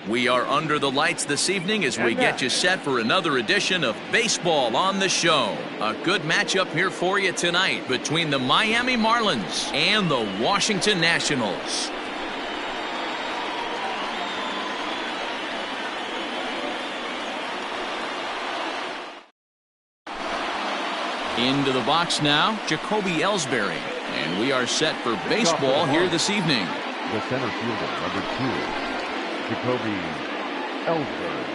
We are under the lights this evening as we get you set for another edition of Baseball on the Show. A good matchup here for you tonight between the Miami Marlins and the Washington Nationals. Into the box now, Jacoby Ellsbury. And we are set for baseball here this evening. The center fielder, number 2, Jacoby Ellsbury.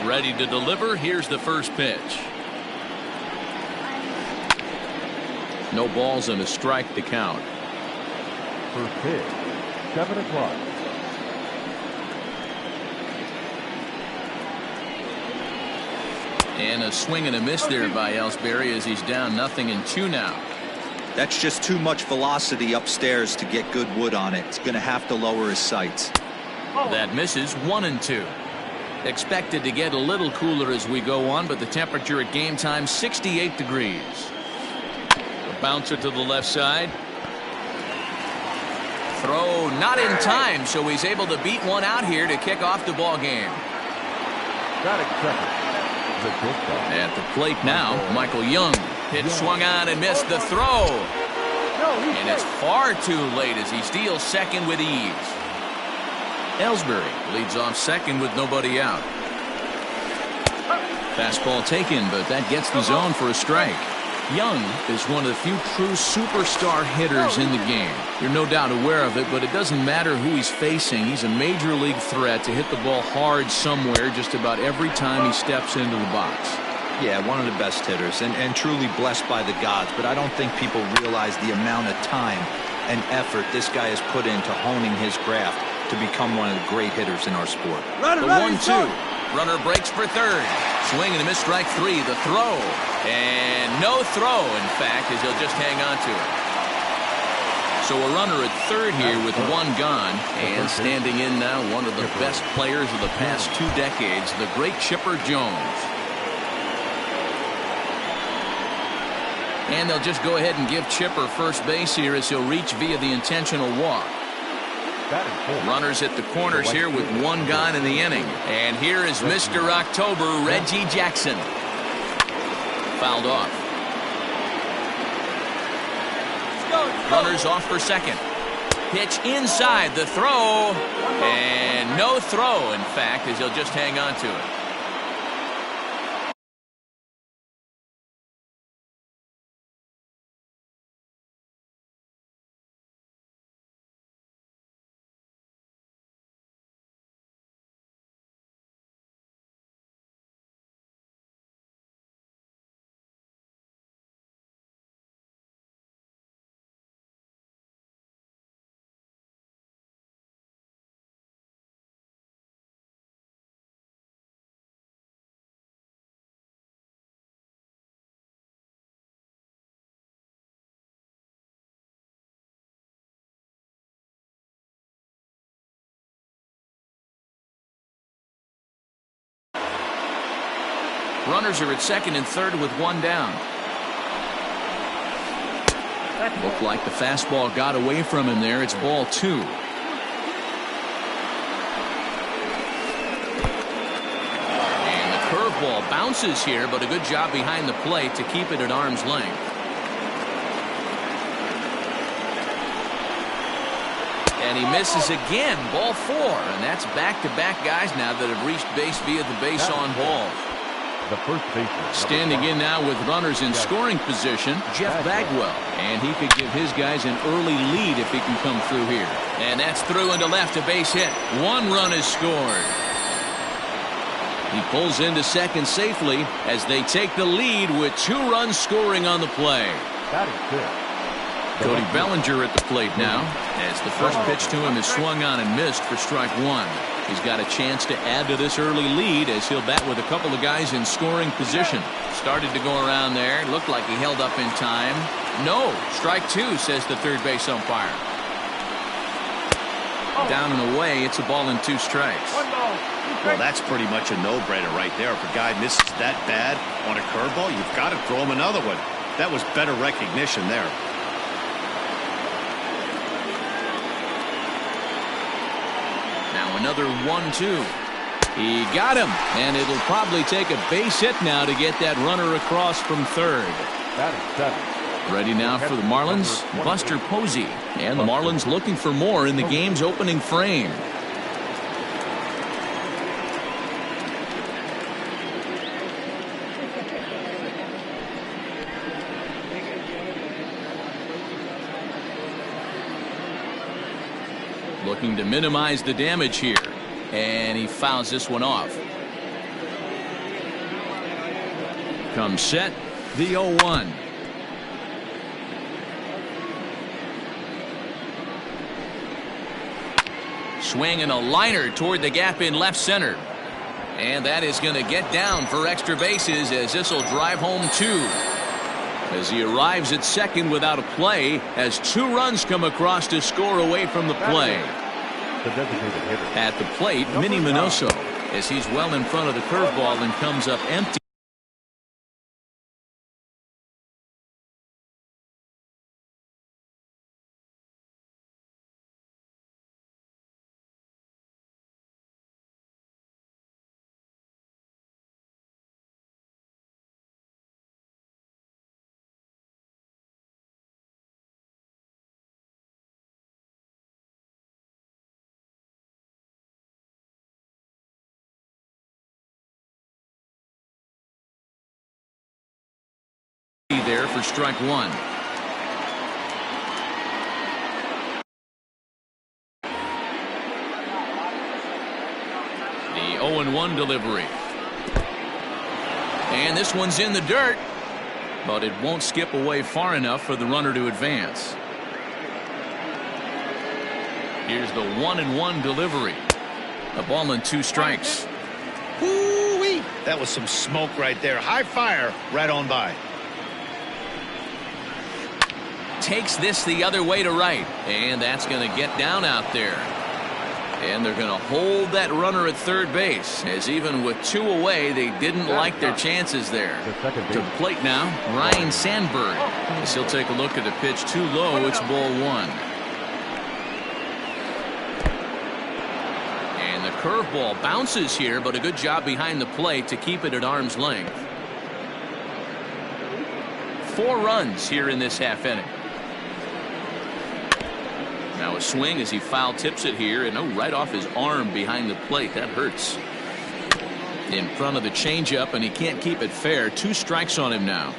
Ready to deliver. Here's the first pitch. No balls and a strike to count. First pitch, 7 o'clock. And a swing and a miss there by Ellsbury as he's down 0-2 now. That's just too much velocity upstairs to get good wood on it. It's going to have to lower his sights. That misses. 1-2. Expected to get a little cooler as we go on, but the temperature at game time 68 degrees. A bouncer to the left side. Throw not in time, so he's able to beat one out here to kick off the ball game. Batting second, the shortstop. At the plate now, Michael Young. Pitch swung on and missed the throw. And it's far too late as he steals second with ease. Ellsbury leads off second with nobody out. Fastball taken, but that gets the zone for a strike. Young is one of the few true superstar hitters in the game. You're no doubt aware of it, but it doesn't matter who he's facing. He's a major league threat to hit the ball hard somewhere just about every time he steps into the box. Yeah, one of the best hitters and truly blessed by the gods, but I don't think people realize the amount of time and effort this guy has put into honing his craft to become one of the great hitters in our sport. The 1-2. Runner breaks for third. Swing and a miss, strike 3. The throw. And no throw, in fact, as he'll just hang on to it. So a runner at third here with one gone. And standing in now, one of the best players of the past 2 decades, the great Chipper Jones. And they'll just go ahead and give Chipper first base here as he'll reach via the intentional walk. Runners at the corners here with one gone in the inning. And here is Mr. October, Reggie Jackson. Fouled off. Runners off for second. Pitch inside, the throw. And no throw, in fact, as he'll just hang on to it. Runners are at second and third with one down. Looked like the fastball got away from him there. It's ball 2. And the curveball bounces here, but a good job behind the plate to keep it at arm's length. And he misses again, ball 4. And that's back-to-back guys now that have reached base via the base on balls. The first baseman. Standing in now with runners in scoring position, Jeff Bagwell. And he could give his guys an early lead if he can come through here. And that's through into left, a base hit. 1 run is scored. He pulls into second safely as they take the lead with 2 runs scoring on the play. That is good. Cody Bellinger at the plate now as the first pitch to him is swung on and missed for strike 1. He's got a chance to add to this early lead as he'll bat with a couple of guys in scoring position. Started to go around there. Looked like he held up in time. No. Strike 2, says the third base umpire. Down and away. It's a ball and 2 strikes. Well, that's pretty much a no-brainer right there. If a guy misses that bad on a curveball, you've got to throw him another one. That was better recognition there. Now another 1-2. He got him, and it'll probably take a base hit now to get that runner across from third. That is 7. Ready now for the Marlins, Buster Posey. And the Marlins looking for more in the game's opening frame. Looking to minimize the damage here. And he fouls this one off. Comes set, the 0-1. Swinging a liner toward the gap in left center. And that is going to get down for extra bases as this will drive home 2. As he arrives at second without a play as 2 runs come across to score away from the play. The designated hitter. At the plate, Minnie Minoso, as he's well in front of the curveball and comes up empty. There for strike 1. The 0-1 delivery. And this one's in the dirt, but it won't skip away far enough for the runner to advance. Here's the 1-1 delivery. A ball and 2 strikes. Woo-wee. That was some smoke right there. High fire right on by. Takes this the other way to right, and that's going to get down out there. And they're going to hold that runner at third base, as even with 2 away, they didn't like their chances there. To the plate now, Ryan Sandberg. As he'll take a look at the pitch too low. It's ball 1. And the curveball bounces here, but a good job behind the plate to keep it at arm's length. 4 runs here in this half inning. Now a swing as he foul tips it here, and right off his arm behind the plate. That hurts. In front of the changeup, and he can't keep it fair. 2 strikes on him now.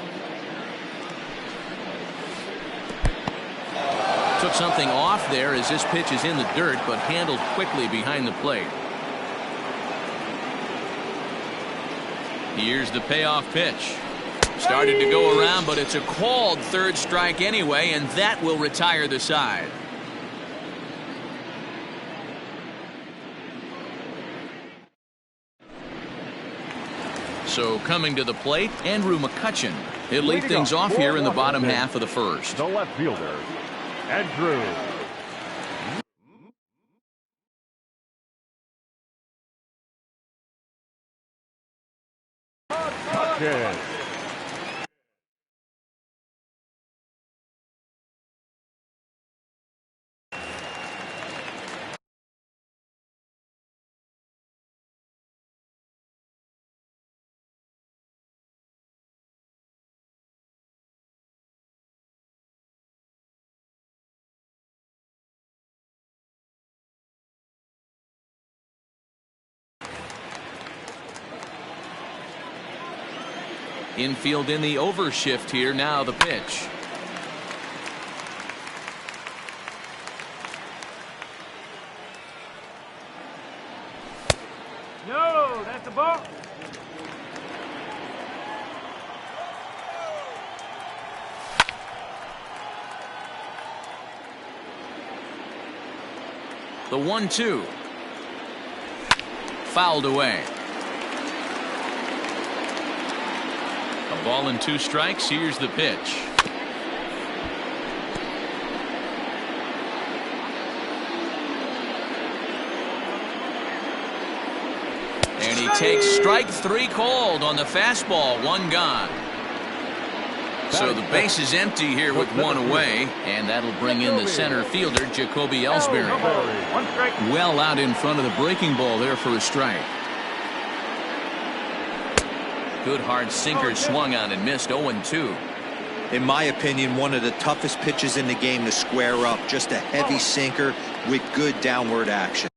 Took something off there as this pitch is in the dirt, but handled quickly behind the plate. Here's the payoff pitch. Started to go around, but it's a called third strike anyway, and that will retire the side. So coming to the plate, Andrew McCutchen. He'll lead things off here in the bottom half of the first. The left fielder, Andrew. McCutchen. Infield in the overshift here. Now the pitch. No, that's a ball. The 1-2. Fouled away. A ball and 2 strikes. Here's the pitch. And he takes strike 3 called on the fastball. 1 gone. So the base is empty here with 1 away, and that'll bring in the center fielder, Jacoby Ellsbury. Well out in front of the breaking ball there for a strike. Good hard sinker swung on and missed. 0-2. In my opinion, one of the toughest pitches in the game to square up. Just a heavy sinker with good downward action.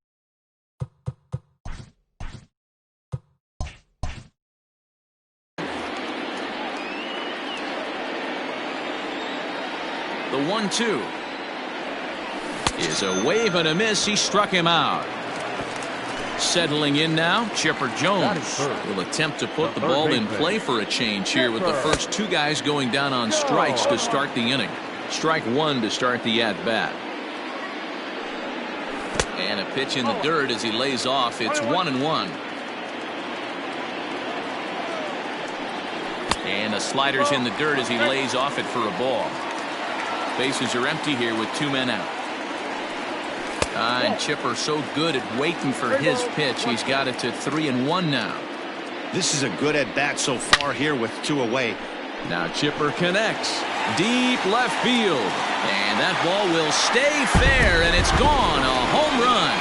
The 1-2 is a wave and a miss. He struck him out. Settling in now, Chipper Jones will attempt to put the ball in play for a change here with the first 2 guys going down on strikes to start the inning. Strike 1 to start the at-bat. And a pitch in the dirt as he lays off. It's 1-1. And the slider's in the dirt as he lays off it for a ball. Bases are empty here with 2 men out. And Chipper so good at waiting for his pitch. He's got it to 3-1 now. This is a good at-bat so far here with 2 away. Now Chipper connects. Deep left field. And that ball will stay fair, and it's gone. A home run.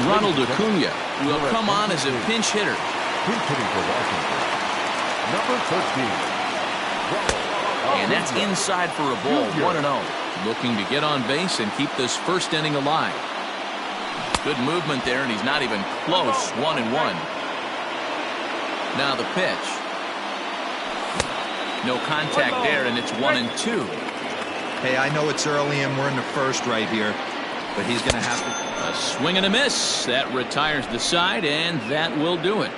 Ronald Acuna will come on as a pinch hitter. Pinch hitting for Washington. Number 13. And that's inside for a ball. 1-0. Looking to get on base and keep this first inning alive. Good movement there, and he's not even close. 1-1. Now the pitch. No contact there, and it's 1-2. Hey, I know it's early and we're in the first right here, but he's going to have to. A swing and a miss. That retires the side, and that will do it.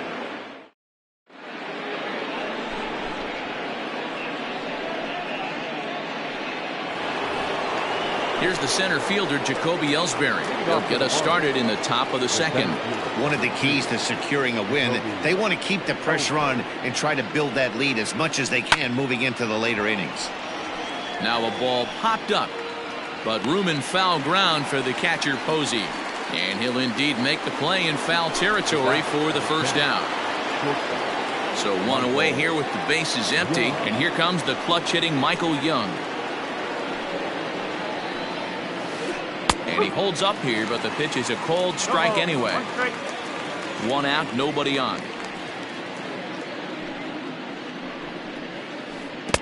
Here's the center fielder, Jacoby Ellsbury. He'll get us started in the top of the second. One of the keys to securing a win, they want to keep the pressure on and try to build that lead as much as they can moving into the later innings. Now a ball popped up, but room and foul ground for the catcher Posey. And he'll indeed make the play in foul territory for the first down. So 1 away here with the bases empty. And here comes the clutch hitting Michael Young. And he holds up here, but the pitch is a cold strike anyway. 1 out, nobody on.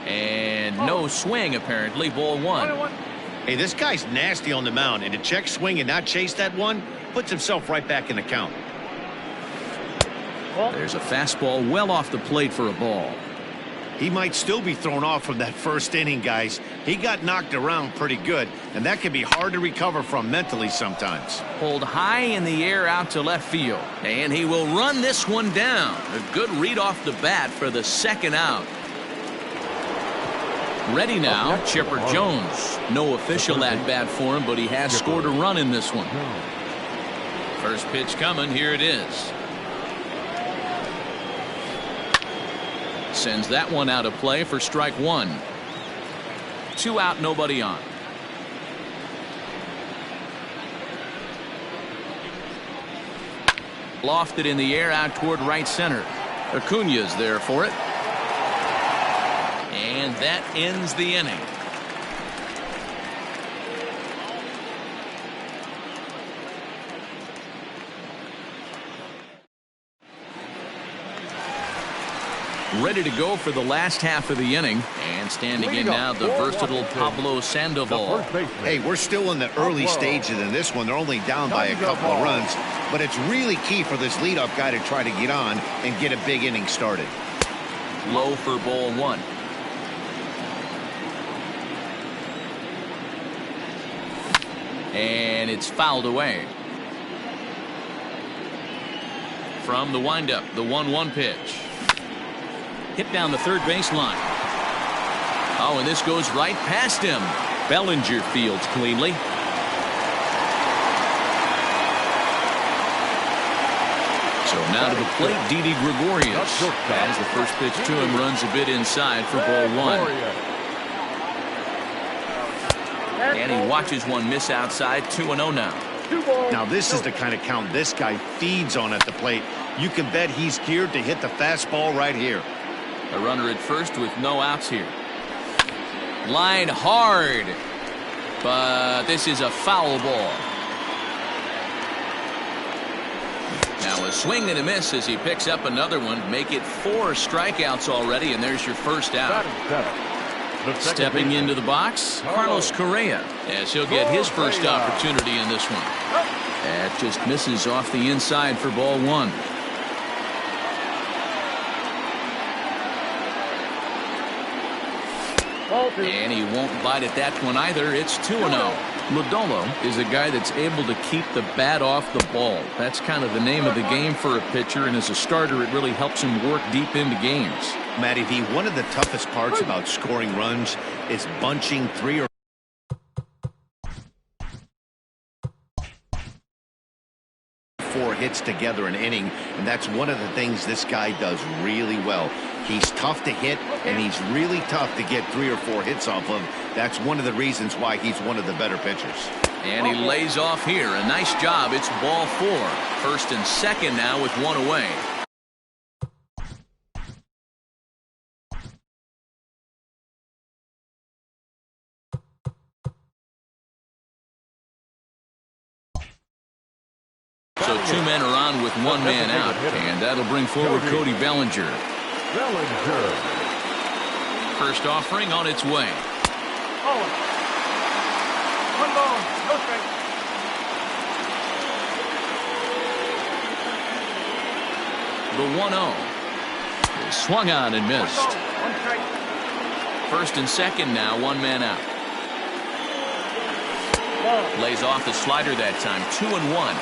And no swing apparently. Ball 1. Hey, this guy's nasty on the mound, and to check swing and not chase that one puts himself right back in the count. There's a fastball well off the plate for a ball. He might still be thrown off from that first inning, guys. He got knocked around pretty good, and that can be hard to recover from mentally sometimes. Pulled high in the air out to left field, and he will run this one down. A good read off the bat for the second out. Ready now, Chipper Jones. No official at-bat for him, but he has scored a run in this one. First pitch coming. Here it is. Sends that one out of play for strike 1. 2 out, nobody on. Lofted in the air out toward right center. Acuna's there for it. And that ends the inning. Ready to go for the last half of the inning. And standing in now, the versatile Pablo Sandoval. Hey, we're still in the early stages in this one. They're only down by a couple of runs. But it's really key for this leadoff guy to try to get on and get a big inning started. Low for ball 1. And it's fouled away. From the windup, the 1-1 pitch. Hit down the third baseline. Oh, and this goes right past him. Bellinger fields cleanly. So now to the plate, Didi Gregorius. As the first pitch to him runs a bit inside for ball one. And he watches one miss outside. 2-0 now. Now this is the kind of count this guy feeds on at the plate. You can bet he's geared to hit the fastball right here. A runner at first with no outs here. Line hard. But this is a foul ball. Now a swing and a miss as he picks up another one. Make it 4 strikeouts already, and there's your first out. Stepping into the box, Carlos Correa, as he'll get his first opportunity in this one. That just misses off the inside for ball one. And he won't bite at that one either. It's 2-0. Lodolo is a guy that's able to keep the bat off the ball. That's kind of the name of the game for a pitcher, and as a starter, it really helps him work deep into games. Matty V, one of the toughest parts about scoring runs is bunching 3 or 4 hits together an inning, and that's one of the things this guy does really well. He's tough to hit, and he's really tough to get 3 or 4 hits off of. That's one of the reasons why he's one of the better pitchers. And he lays off here. A nice job. It's ball 4. First and second now with one away. So 2 men are on with 1 man out, and that'll bring forward Cody Bellinger. First offering on its way. 1 ball, no strike. The 1-0 is swung on and missed. 1 strike. First and second now, 1 man out. Lays off the slider that time. 2-1.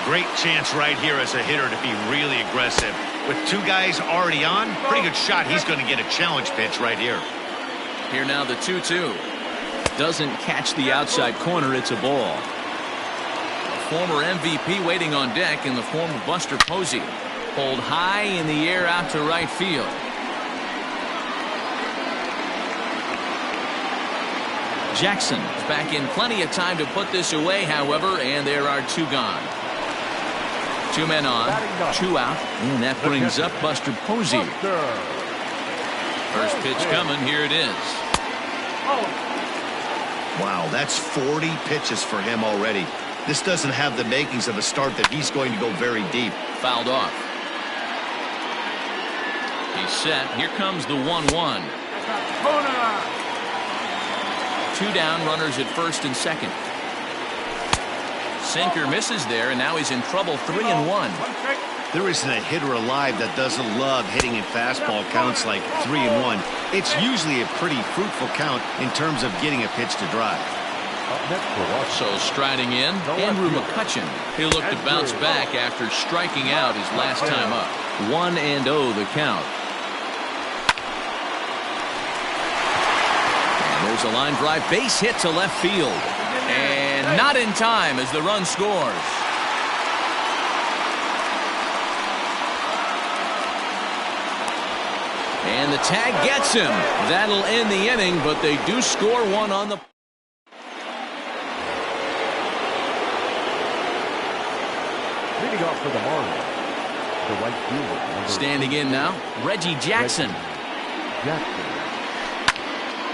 Great chance right here as a hitter to be really aggressive. With 2 guys already on, pretty good shot. He's going to get a challenge pitch right here. Here now the 2-2. Doesn't catch the outside corner. It's a ball. A former MVP waiting on deck in the form of Buster Posey. Pulled high in the air out to right field. Jackson is back in plenty of time to put this away, however, and there are 2 gone. 2 men on, 2 out, and that brings up Buster Posey. First pitch coming, here it is. Wow, that's 40 pitches for him already. This doesn't have the makings of a start that he's going to go very deep. Fouled off. He's set. Here comes the 1-1. 2 down, runners at first and second. Sinker misses there, and now he's in trouble. 3-1. There isn't a hitter alive that doesn't love hitting in fastball counts like 3-1. It's usually a pretty fruitful count in terms of getting a pitch to drive. So striding in, Andrew McCutchen. He'll look to bounce back after striking out his last time up. 1-0 the count. And there's a line drive, base hit to left field. And not in time as the run scores. And the tag gets him. That'll end the inning, but they do score 1 on the... Leading off for the Marlins, the right fielder. Standing in now, Reggie Jackson.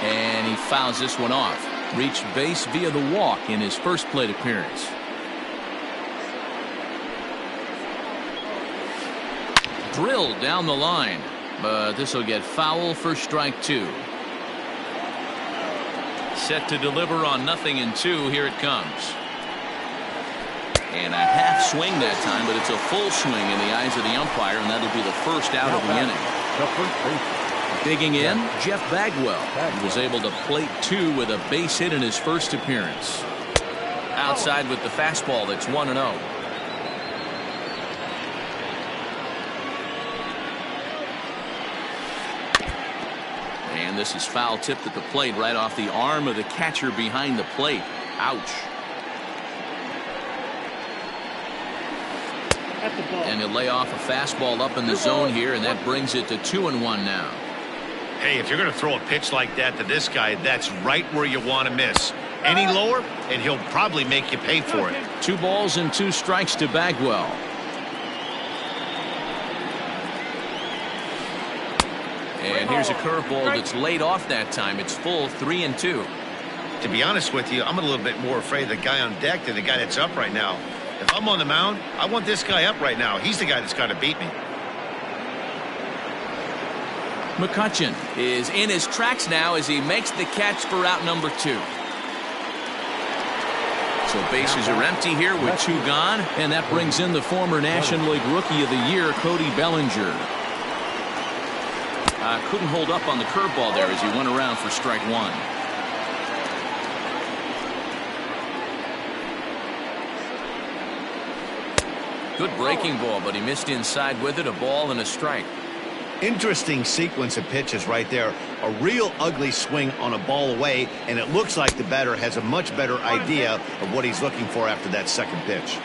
And he fouls this one off. Reached base via the walk in his first plate appearance. Drilled down the line, but this will get foul for strike 2. Set to deliver on 0-2. Here it comes. And a half swing that time, but it's a full swing in the eyes of the umpire, and that'll be the first out of the inning. Digging in, Jeff Bagwell. He was able to plate 2 with a base hit in his first appearance. Outside with the fastball, that's 1-0. And this is foul tipped at the plate right off the arm of the catcher behind the plate. Ouch. At the ball. And he'll lay off a fastball up in the zone here, and that brings it to 2-1 now. Hey, if you're going to throw a pitch like that to this guy, that's right where you want to miss. Any lower, and he'll probably make you pay for it. 2 balls and 2 strikes to Bagwell. And here's a curveball that's laid off that time. It's full 3-2. To be honest with you, I'm a little bit more afraid of the guy on deck than the guy that's up right now. If I'm on the mound, I want this guy up right now. He's the guy that's got to beat me. McCutchen is in his tracks now as he makes the catch for out number 2. So bases are empty here with 2 gone, and that brings in the former National League Rookie of the Year, Cody Bellinger. Couldn't hold up on the curveball there as he went around for strike 1. Good breaking ball, but he missed inside with it. A ball and a strike. Interesting sequence of pitches right there. A real ugly swing on a ball away, and it looks like the batter has a much better idea of what he's looking for after that second pitch.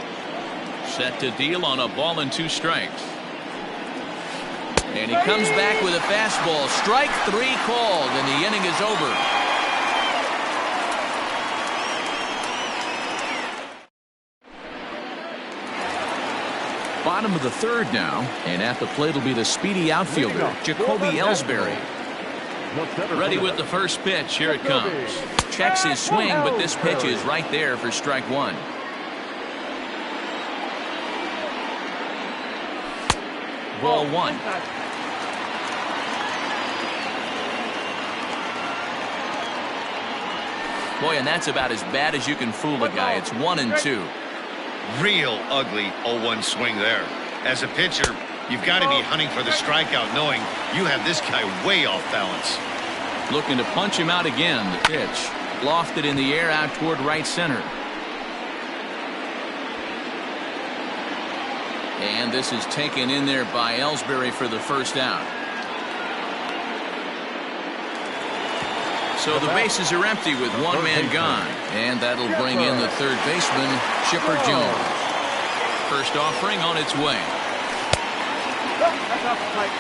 Set to deal on a ball and 2 strikes. And he comes back with a fastball. Strike 3 called, and the inning is over. Bottom of the 3rd now, and at the plate will be the speedy outfielder, Jacoby Ellsbury. Ready with the first pitch. Here it comes. Checks his swing, but this pitch is right there for strike 1. Ball 1. Boy, and that's about as bad as you can fool a guy. It's 1-2. Real ugly 0-1 swing there. As a pitcher, you've got to be hunting for the strikeout, knowing you have this guy way off balance. Looking to punch him out again. The pitch lofted in the air out toward right center. And this is taken in there by Ellsbury for the first out. So the bases are empty with 1 man gone. And that'll bring in the 3rd baseman, Chipper Jones. First offering on its way. That's off the plate.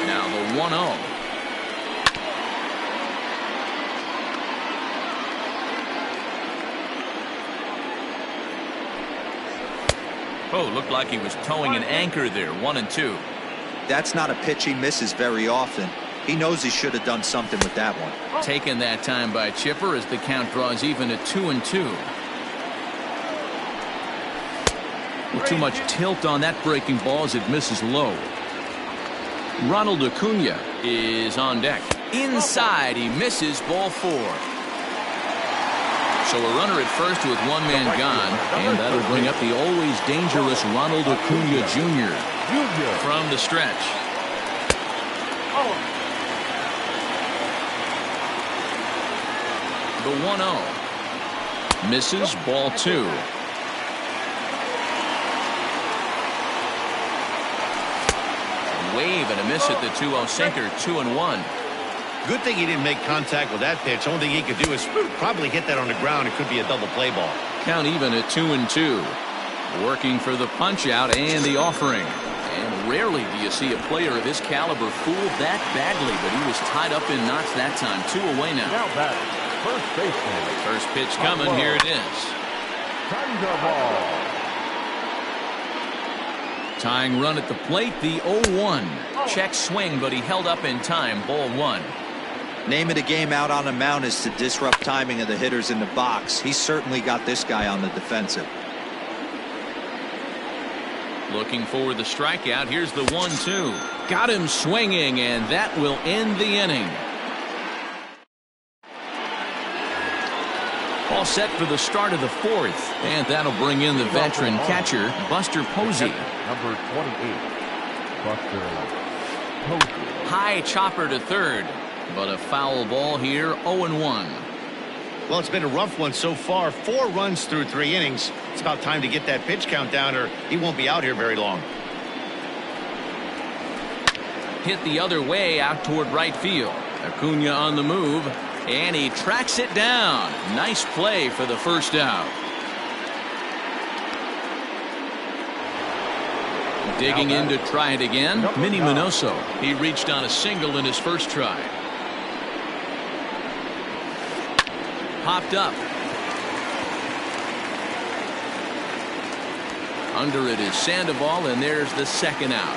Now the 1-0. Oh, looked like he was towing an anchor there. 1-2. That's not a pitch he misses very often. He knows he should have done something with that one. Taken that time by Chipper as the count draws even at 2-2. With too much tilt on that breaking ball as it misses low. Ronald Acuna is on deck. Inside, he misses. Ball 4. So a runner at first with 1 man gone, and that'll bring up the always dangerous Ronald Acuna Jr. from the stretch. The 1-0. Misses. Ball 2. Wave and a miss at the 2-0 sinker. 2-1. Good thing he didn't make contact with that pitch. Only thing he could do is probably hit that on the ground. It could be a double play ball. Count even at 2-2. Working for the punch out and the offering. And rarely do you see a player of his caliber fooled that badly, but he was tied up in knots that time. 2 away now. Now batting, first baseman. First pitch coming. Here it is. Thunderball. Tying run at the plate, the 0-1. Check swing, but he held up in time. Ball 1. Name of the game out on the mound is to disrupt timing of the hitters in the box. He certainly got this guy on the defensive. Looking for the strikeout. Here's the 1-2. Got him swinging, and that will end the inning. All set for the start of the 4th, and that'll bring in the veteran catcher, Buster Posey. Number 28, Buster Posey. High chopper to 3rd, but a foul ball here. 0-1. Well, it's been a rough one so far. 4 runs through 3 innings. It's about time to get that pitch count down, or he won't be out here very long. Hit the other way out toward right field. Acuna on the move, and he tracks it down. Nice play for the first out. Digging in to try it again, Minnie Minoso. He reached on a single in his first try. Popped up. Under it is Sandoval, and there's the second out.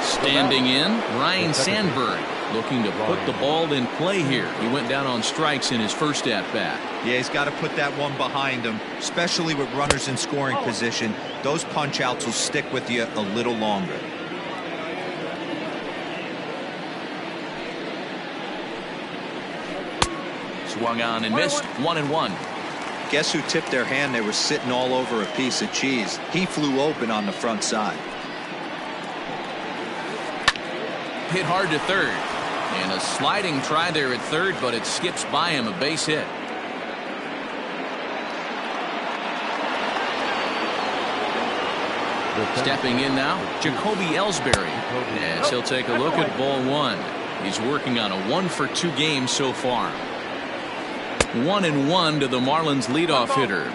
Standing in, Ryan Sandberg, looking to put the ball in play here. He went down on strikes in his first at-bat. Yeah, he's got to put that one behind him, especially with runners in scoring position. Those punch-outs will stick with you a little longer. Swung on and missed. 1-1. Guess who tipped their hand? They were sitting all over a piece of cheese. He flew open on the front side. Hit hard to third. And a sliding try there at third, but it skips by him, a base hit. Stepping in now, Jacoby Ellsbury, as he'll take a look at ball one. He's working on a 1-for-2 game so far. 1-1 to the Marlins leadoff hitter.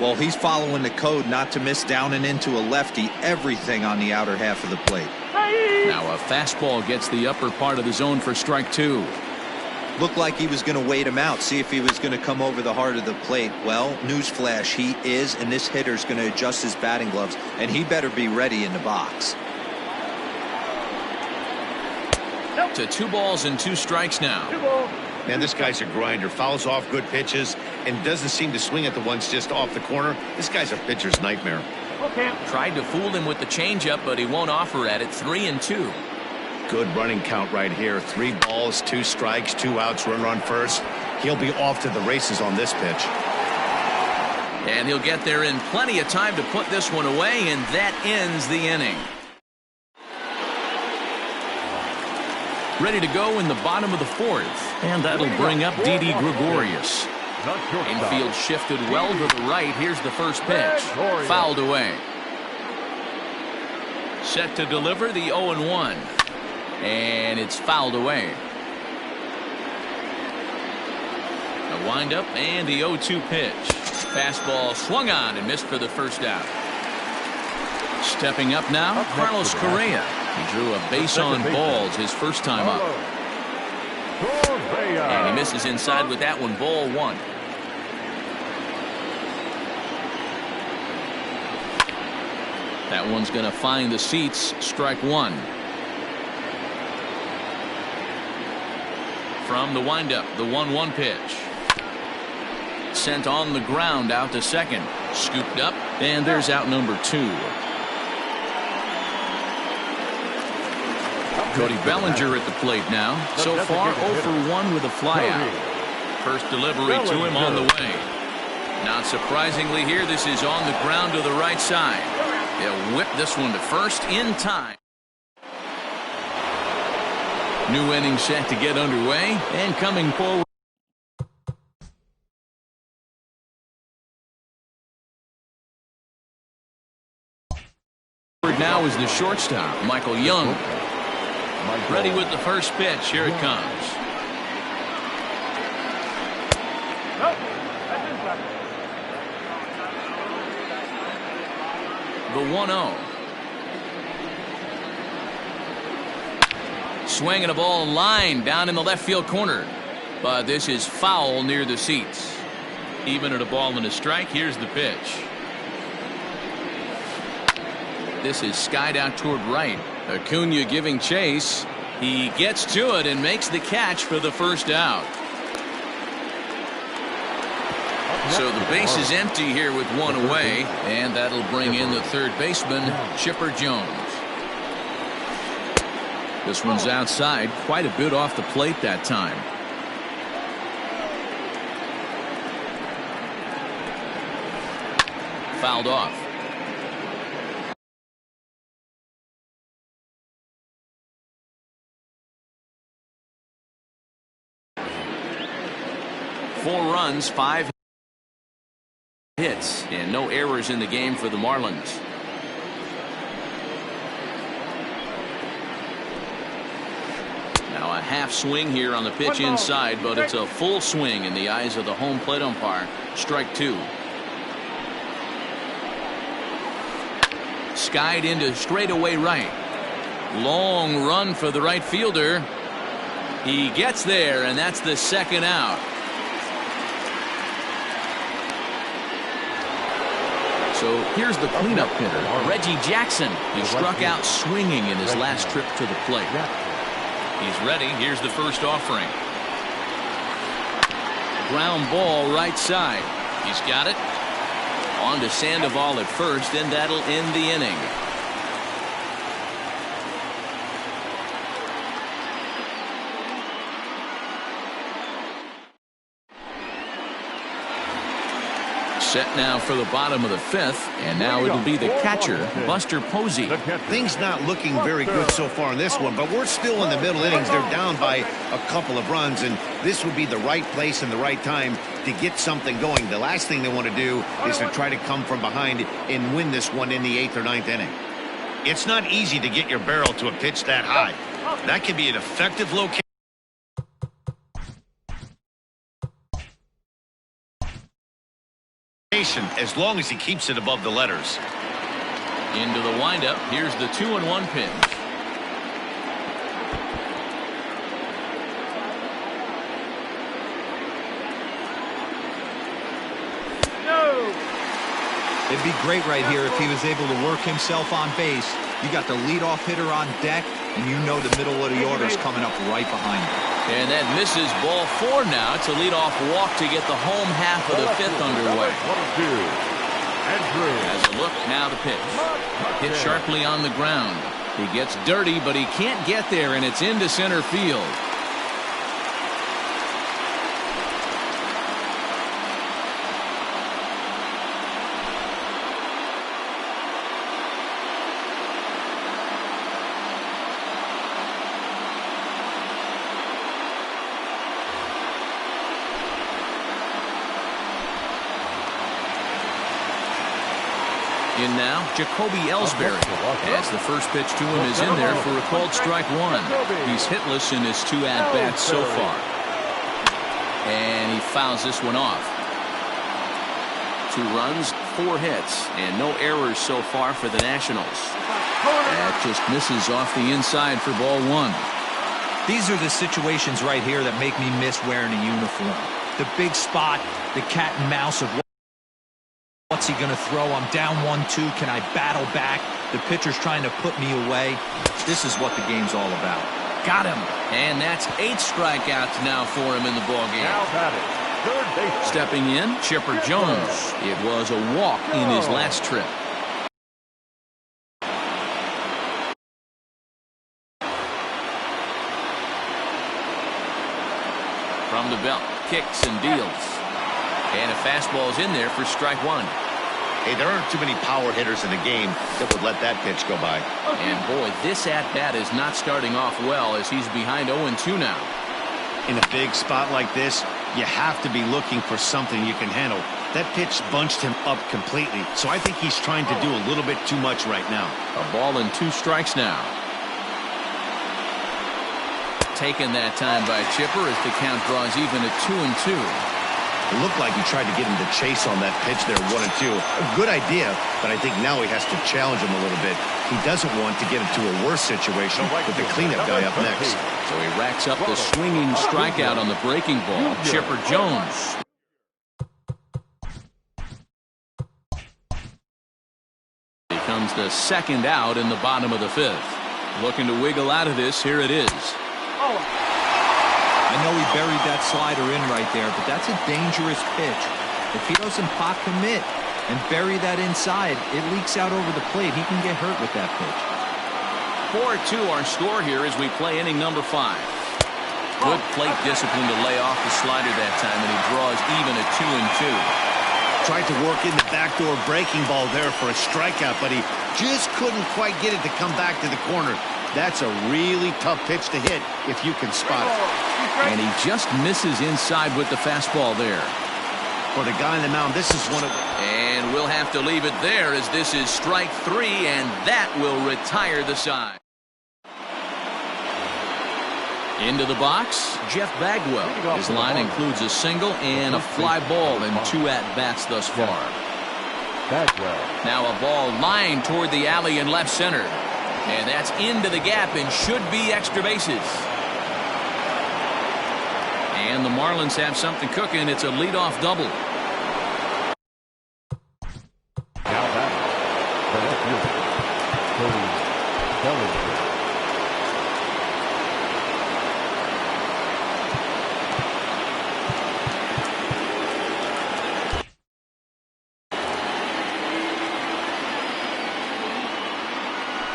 Well, he's following the code not to miss down and into a lefty. Everything on the outer half of the plate. Now a fastball gets the upper part of the zone for strike two. Looked like he was going to wait him out, see if he was going to come over the heart of the plate. Well, newsflash, he is, and this hitter's going to adjust his batting gloves, and he better be ready in the box. To 2 balls and 2 strikes now. Man, this guy's a grinder. Fouls off good pitches and doesn't seem to swing at the ones just off the corner. This guy's a pitcher's nightmare. Tried to fool him with the changeup, but he won't offer at it. 3-2. Good running count right here. 3 balls, 2 strikes, 2 outs, runner on first. He'll be off to the races on this pitch. And he'll get there in plenty of time to put this one away, and that ends the inning. Ready to go in the bottom of the 4th, and that'll bring up Didi Gregorius. Infield shifted well to the right. Here's the first pitch. Fouled away. Set to deliver the 0-1. And it's fouled away. A windup and the 0-2 pitch. Fastball swung on and missed for the first out. Stepping up now, Carlos Correa. He drew a base on balls his first time up. And he misses inside with that one. Ball 1. That one's going to find the seats. Strike 1. From the windup, the 1-1 pitch. Sent on the ground out to second. Scooped up, and there's out number 2. Cody Bellinger at the plate now. So far 0 for 1 with a flyout. First delivery to him on the way. Not surprisingly here, this is on the ground to the right side. He'll whip this one to first in time. New inning set to get underway, and coming forward now is the shortstop, Michael Young. Ready with the first pitch. Here it comes. The 1-0. Swinging a ball line down in the left field corner. But this is foul near the seats. Even at a ball and a strike. Here's the pitch. This is skied out toward right. Acuna giving chase. He gets to it and makes the catch for the first out. So the base is empty here with 1 away, and that'll bring in the third baseman, Chipper Jones. This one's outside, quite a bit off the plate that time. Fouled off. Four runs, 5 hits, and no errors in the game for the Marlins. Now a half swing here on the pitch inside, but it's a full swing in the eyes of the home plate umpire. Strike 2. skied into straightaway right. Long run for the right fielder. He gets there, and that's the second out. So here's the cleanup hitter, Reggie Jackson. He struck out swinging in his last trip to the plate. He's ready. Here's the first offering. Ground ball right side. He's got it. On to Sandoval at first, and that'll end the inning. Set now for the bottom of the fifth, and now it'll be the catcher, Buster Posey. Things not looking very good so far in this one, but we're still in the middle innings. They're down by a couple of runs, and this would be the right place and the right time to get something going. The last thing they want to do is to try to come from behind and win this one in the 8th or 9th inning. It's not easy to get your barrel to a pitch that high. That can be an effective location. As long as he keeps it above the letters. Into the windup. Here's the 2-1 pitch. No. It'd be great right here if he was able to work himself on base. You got the leadoff hitter on deck, and you know the middle of the order is coming up right behind him. And that misses ball 4 now. It's a leadoff walk to get the home half of the 5th underway. As a look, now the pitch. Hit sharply on the ground. He gets dirty, but he can't get there, and it's into center field. In now, Jacoby Ellsbury, as the first pitch to him is in there for a called strike 1. He's hitless in his 2 at-bats so far. And he fouls this one off. 2 runs, 4 hits, and no errors so far for the Nationals. That just misses off the inside for ball 1. These are the situations right here that make me miss wearing a uniform. The big spot, the cat and mouse of what's he going to throw? I'm down 1-2. Can I battle back? The pitcher's trying to put me away. This is what the game's all about. Got him. And that's 8 strikeouts now for him in the ballgame. Stepping in, Chipper Jones. It was a walk in his last trip. From the belt, kicks and deals. And a fastball's in there for strike 1. Hey, there aren't too many power hitters in the game that would let that pitch go by. And boy, this at-bat is not starting off well as he's behind 0-2 now. In a big spot like this, you have to be looking for something you can handle. That pitch bunched him up completely, so I think he's trying to do a little bit too much right now. A ball and 2 strikes now. Taken that time by Chipper as the count draws even at 2-2. It looked like he tried to get him to chase on that pitch there, 1-2. A good idea, but I think now he has to challenge him a little bit. He doesn't want to get into a worse situation with the cleanup guy up next. So he racks up the swinging strikeout on the breaking ball. Chipper Jones. Becomes the second out in the bottom of the 5th. Looking to wiggle out of this. Here it is. I know he buried that slider in right there, but that's a dangerous pitch. If he doesn't pot commit and bury that inside, it leaks out over the plate. He can get hurt with that pitch. 4-2 our score here as we play inning number 5. Good plate discipline to lay off the slider that time, and he draws even at 2-2. Tried to work in the backdoor breaking ball there for a strikeout, but he just couldn't quite get it to come back to the corner. That's a really tough pitch to hit if you can spot it. And he just misses inside with the fastball there. For the guy on the mound, this is one of the... And we'll have to leave it there as this is strike 3, and that will retire the side. Into the box, Jeff Bagwell. His line includes a single and a fly ball in 2 at-bats thus far. Bagwell. Now a ball lined toward the alley in left center. And that's into the gap and should be extra bases. And the Marlins have something cooking. It's a leadoff double. Now batting, the left fielder, Cody Bellinger.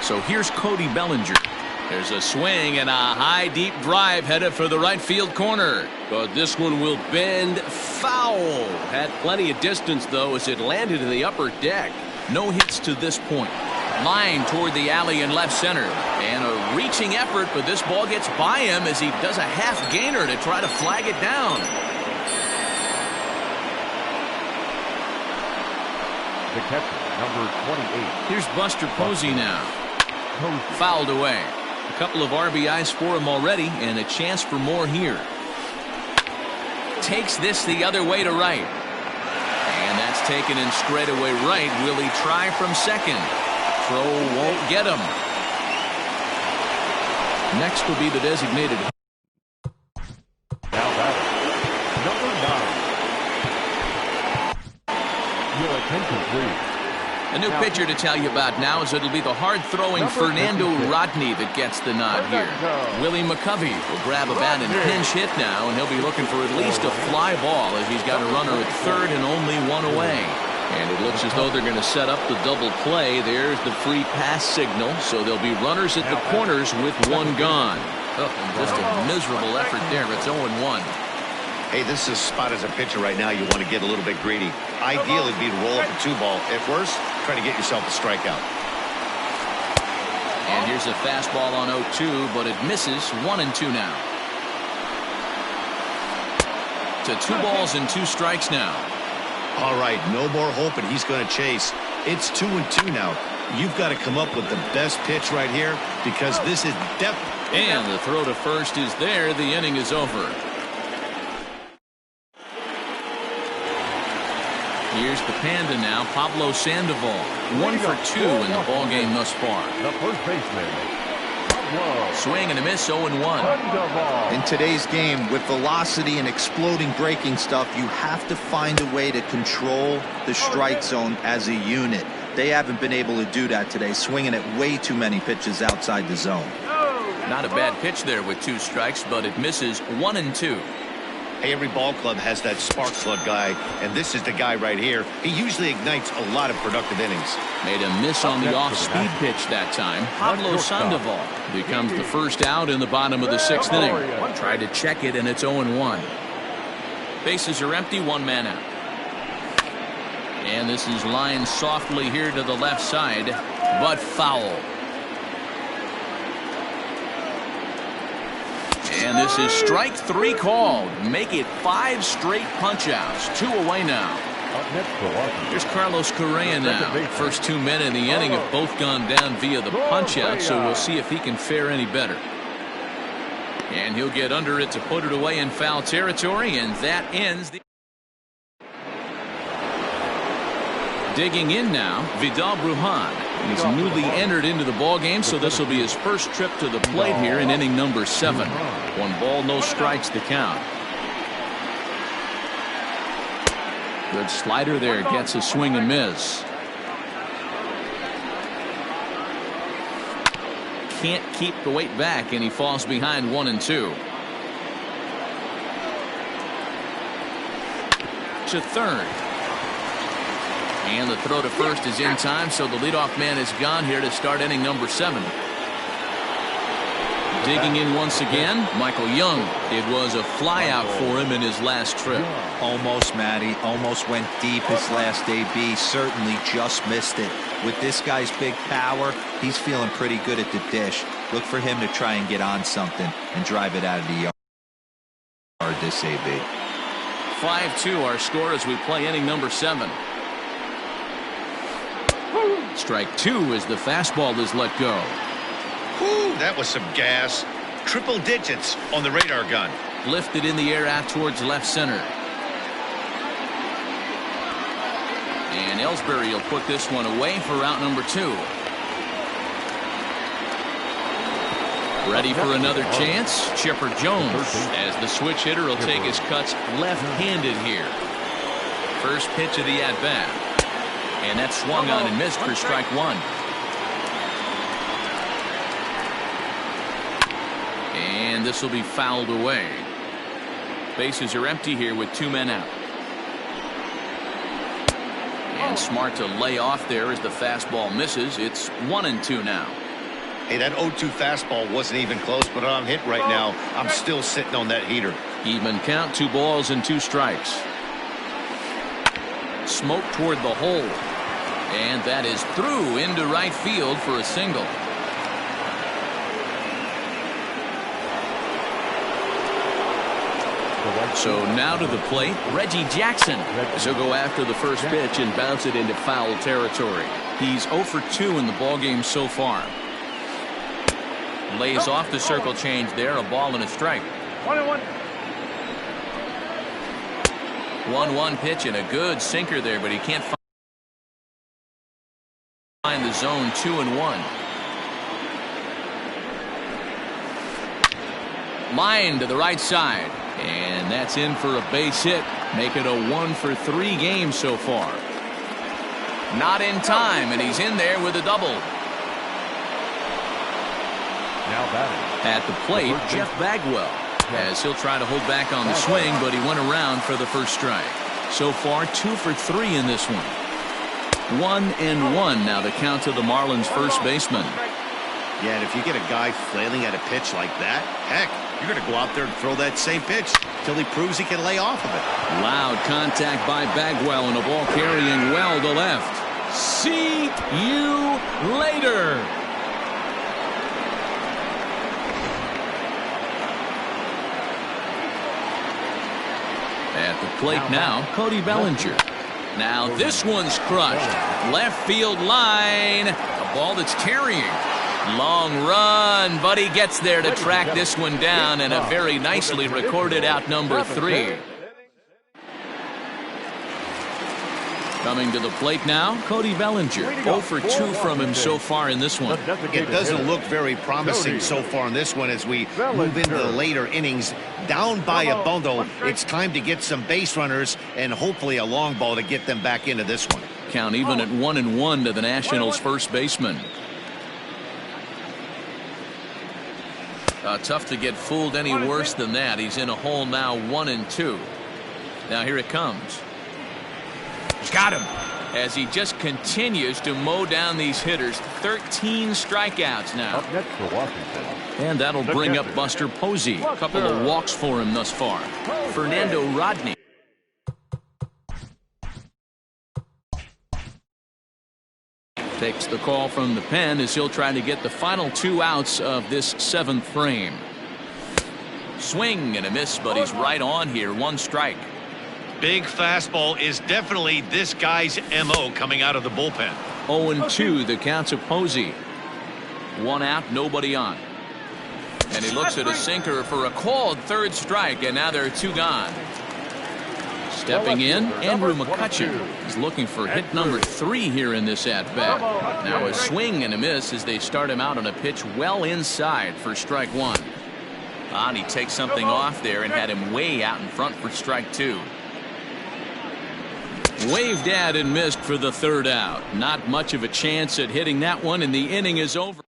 So here's Cody Bellinger. There's a swing and a high deep drive headed for the right field corner. But this one will bend foul. Had plenty of distance though as it landed in the upper deck. No hits to this point. Line toward the alley in left center. And a reaching effort, but this ball gets by him as he does a half gainer to try to flag it down. The catcher, number 28. Here's Buster Posey now. Fouled away. A couple of RBIs for him already and a chance for more here. Takes this the other way to right. And that's taken in straightaway right. Will he try from second? Throw won't get him. Next will be the designated. Now batting, number 9. Your attention, please. A new pitcher to tell you about now is it'll be the hard-throwing Fernando Rodney that gets the nod here. Willie McCovey will grab a bat and pinch hit now, and he'll be looking for at least a fly ball as he's got a runner at third and only one away. And it looks as though they're going to set up the double play. There's the free pass signal, so there'll be runners at the corners with one gone. Oh, just a miserable effort there. It's 0-1. Hey, this is a spot as a pitcher right now. You want to get a little bit greedy. Ideally, it'd be to roll up a 2-ball. At worst, try to get yourself a strikeout. And here's a fastball on 0-2, but it misses. 1-2 now. To 2 balls and 2 strikes now. All right, no more hoping he's going to chase. It's 2-2 now. You've got to come up with the best pitch right here because this is definitely. And the throw to first is there. The inning is over. Here's the Panda now, Pablo Sandoval. 1 for 2 in the ballgame thus far. The first baseman, Pablo. Swing and a miss, 0-1. In today's game, with velocity and exploding breaking stuff, you have to find a way to control the strike zone as a unit. They haven't been able to do that today, swinging at way too many pitches outside the zone. Not a bad pitch there with 2 strikes, but it misses. 1-2. Hey, every ball club has that spark plug guy, and this is the guy right here. He usually ignites a lot of productive innings. Made a miss on the off-speed pitch that time. Pablo Sandoval becomes the first out in the bottom of the 6th inning. Tried to check it, and it's 0-1. Bases are empty, 1 man out. And this is lined softly here to the left side, but foul. And this is strike 3 called. Make it 5 straight punch-outs. 2 away now. Here's Carlos Correa now. First 2 men in the inning have both gone down via the punch-out, so we'll see if he can fare any better. And he'll get under it to put it away in foul territory, and that ends the. Digging in now, Vidal Brujan. He's newly entered into the ballgame, so this will be his first trip to the plate here in inning number 7. 1 ball, no strikes to count. Good slider there, gets a swing and miss. Can't keep the weight back, and he falls behind 1-2. To third. And the throw to first is in time, so the leadoff man is gone here to start inning number 7. Digging in once again, Michael Young. It was a flyout for him in his last trip. Almost, Matty. Almost went deep his last AB. Certainly just missed it. With this guy's big power, he's feeling pretty good at the dish. Look for him to try and get on something and drive it out of the yard this AB. 5-2 our score as we play inning number 7. Strike 2 as the fastball is let go. Whew, that was some gas. Triple digits on the radar gun. Lifted in the air out towards left center. And Ellsbury will put this one away for out number 2. Ready for another chance. Chipper Jones, as the switch hitter, will take his cuts left-handed here. First pitch of the at-bat. And that's swung on and missed for strike 1. And this will be fouled away. Bases are empty here with 2 men out. And smart to lay off there as the fastball misses. It's 1-2 now. Hey, that 0-2 fastball wasn't even close, but on hit right now, I'm still sitting on that heater. Even count, 2 balls and 2 strikes. Smoke toward the hole. And that is through into right field for a single. So now to the plate, Reggie Jackson. So go after the first pitch and bounce it into foul territory. He's 0 for 2 in the ballgame so far. Lays off the circle change there, a ball and a strike. 1-1. 1-1 pitch and a good sinker there, but he can't find the zone. 2-1. Line to the right side. And that's in for a base hit. Make it a 1 for 3 game so far. Not in time, and he's in there with a double. Now batting. At the plate, Jeff Bagwell, as he'll try to hold back on the swing, but he went around for the first strike. So far, 2 for 3 in this one. 1-1 now the count to the Marlins first baseman. Yeah, and if you get a guy flailing at a pitch like that, heck, you're going to go out there and throw that same pitch till he proves he can lay off of it. Loud contact by Bagwell and a ball carrying well to left. See you later. At the plate now, Cody Bellinger. Now this one's crushed. Left field line. A ball that's carrying. Long run, but he gets there to track this one down, and a very nicely recorded out number 3. Coming to the plate now, Cody Bellinger. 0 for 2 from him so far in this one. It doesn't look very promising so far in this one as we move into the later innings. Down by a bundle, it's time to get some base runners and hopefully a long ball to get them back into this one. Count even at 1-1 to the Nationals first baseman. Tough to get fooled any worse than that. He's in a hole now, 1-2. Now here it comes. Got him. As he just continues to mow down these hitters. 13 strikeouts now. Up next for Washington. And that'll bring up Buster Posey. A couple of walks for him thus far. Fernando Rodney. Takes the call from the pen as he'll try to get the final 2 outs of this 7th frame. Swing and a miss, but he's right on here. 1 strike. Big fastball is definitely this guy's MO coming out of the bullpen. 0-2 the count to Posey. 1 out, nobody on. And he looks at a sinker for a called 3rd strike, and now there are 2 gone. Stepping in, Andrew McCutchen is looking for hit number 3 here in this at-bat. Now a swing and a miss as they start him out on a pitch well inside for strike 1. And he takes something off there and had him way out in front for strike 2. Waved at and missed for the 3rd out. Not much of a chance at hitting that one, and the inning is over.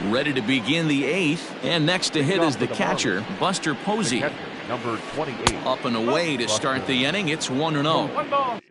Ready to begin the 8th, and next to hit is the catcher, Buster Posey. Number 28. Up and away to start the inning. It's 1-0.